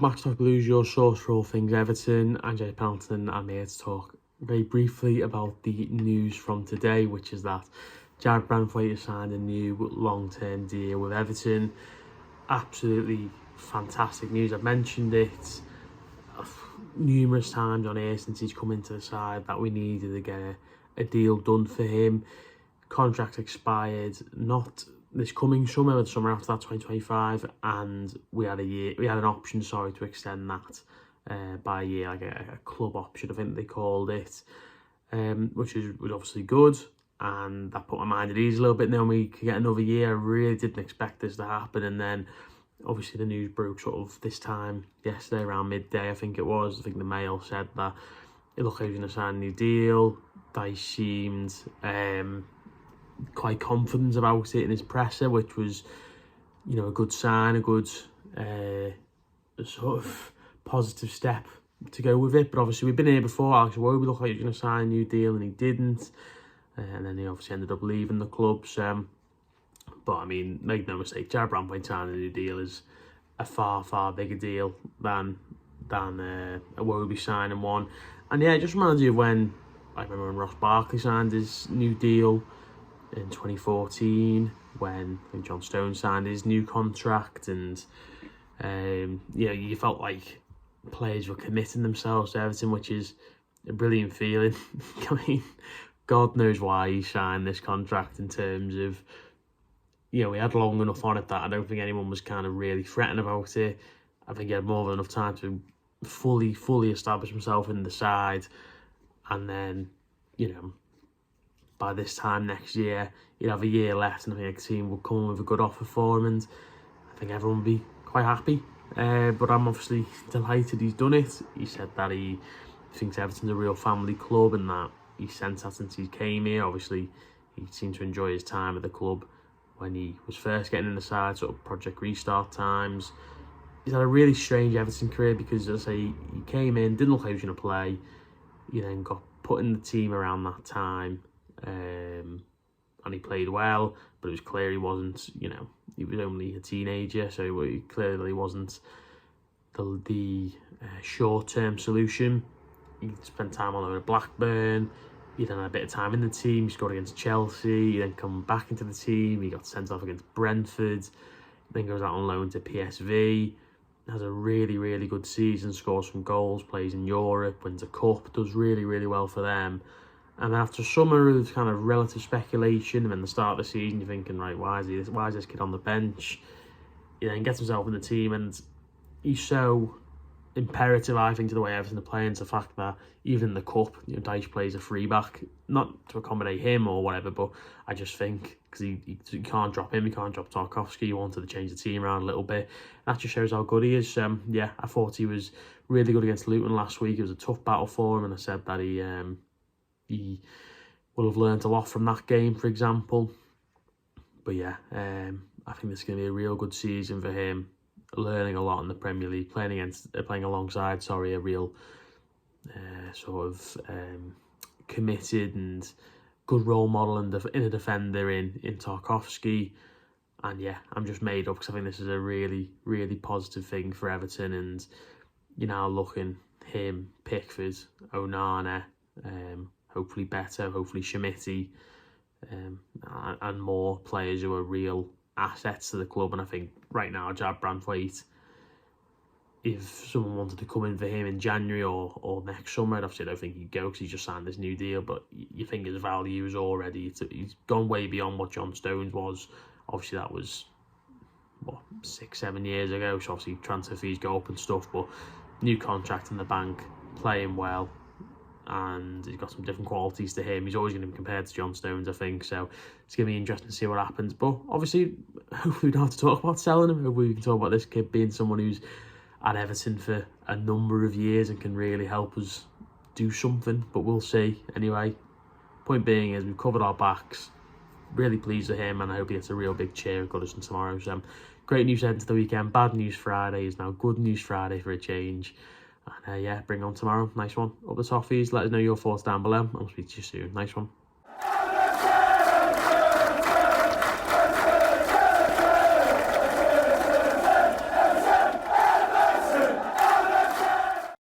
Max Talk Blues, your source for all things Everton. I'm Jay Pelton. I'm here to talk very briefly about the news from today, which is that Jarrad Branthwaite has signed a new long-term deal with Everton. Absolutely fantastic news. I've mentioned it numerous times on here since he's come into the side that we needed to get a deal done for him. Contract expired not this coming summer, but the summer after that, 2025, and we had an option, to extend that by a year, like a club option, I think they called it, which was obviously good, and that put my mind at ease a little bit. Now we could get another year. I really didn't expect this to happen, and then obviously the news broke sort of this time yesterday around midday, I think it was. I think the Mail said that it looked like he was going to sign a new deal. They seemed quite confident about it in his presser, which was, a good sign, a good sort of positive step to go with it. But obviously we've been here before. Alex Iwobi looked like he was going to sign a new deal and he didn't, and then he obviously ended up leaving the club. But I mean, make no mistake, Jarrad Branthwaite signing a new deal is a far bigger deal than Iwobi signing one. And yeah, it just reminds you of when, I remember when Ross Barkley signed his new deal in 2014, when I think John Stones signed his new contract, and you felt like players were committing themselves to Everton, which is a brilliant feeling. I mean, God knows why he signed this contract, in terms of, we had long enough on it that I don't think anyone was kind of really fretting about it. I think he had more than enough time to fully establish himself in the side, and then, by this time next year, he'd have a year left, and I think the team would come with a good offer for him, and I think everyone would be quite happy. But I'm obviously delighted he's done it. He said that he thinks Everton's a real family club, and that he's sensed that since he came here. Obviously, he seemed to enjoy his time at the club when he was first getting in the side, sort of Project Restart times. He's had a really strange Everton career, because, as I say, he came in, didn't look like he was going to play. He then got put in the team around that time, and he played well, but it was clear he wasn't, he was only a teenager, so he clearly wasn't the short-term solution. He spent time all over Blackburn. He then had a bit of time in the team. He scored against Chelsea. He then come back into the team. He got sent off against Brentford. Then goes out on loan to PSV. Has a really good season. Scores some goals. Plays in Europe. Wins a cup. Does really well for them. And after a summer of kind of relative speculation, and then the start of the season, you're thinking, right, why is this kid on the bench? He then gets himself in the team, and he's so imperative, I think, to the way Everton are playing, to the fact that even in the cup, Dyche plays a free back, not to accommodate him or whatever, but I just think, because he can't drop him, he can't drop Tarkowski, he wanted to change the team around a little bit. That just shows how good he is. I thought he was really good against Luton last week. It was a tough battle for him, and I said that he will have learned a lot from that game, for example. But yeah, I think this is going to be a real good season for him. Learning a lot in the Premier League, playing alongside a real committed and good role model in a defender in Tarkowski. And yeah, I'm just made up, because I think this is a really positive thing for Everton. And looking him, Pickford, Onana, hopefully Beto, hopefully Schmidt, and more players who are real assets to the club. And I think right now, Jarrad Branthwaite, if someone wanted to come in for him in January or next summer, I'd obviously don't think he'd go, because he's just signed this new deal, but you think his value is already, he's gone way beyond what John Stones was. Obviously that was 6-7 years ago, so obviously transfer fees go up and stuff, but new contract in the bank, playing well, and he's got some different qualities to him. He's always going to be compared to John Stones, I think, so it's going to be interesting to see what happens. But obviously, hopefully we don't have to talk about selling him. Hopefully we can talk about this kid being someone who's at Everton for a number of years and can really help us do something, but we'll see. Anyway, point being is we've covered our backs. Really pleased with him, and I hope he gets a real big cheer at Goodison tomorrow. So great news heading to the weekend. Bad news Friday is now good news Friday for a change. And bring on tomorrow. Nice one. Up the toffees. Let us know your thoughts down below. I'll speak to you soon. Nice one.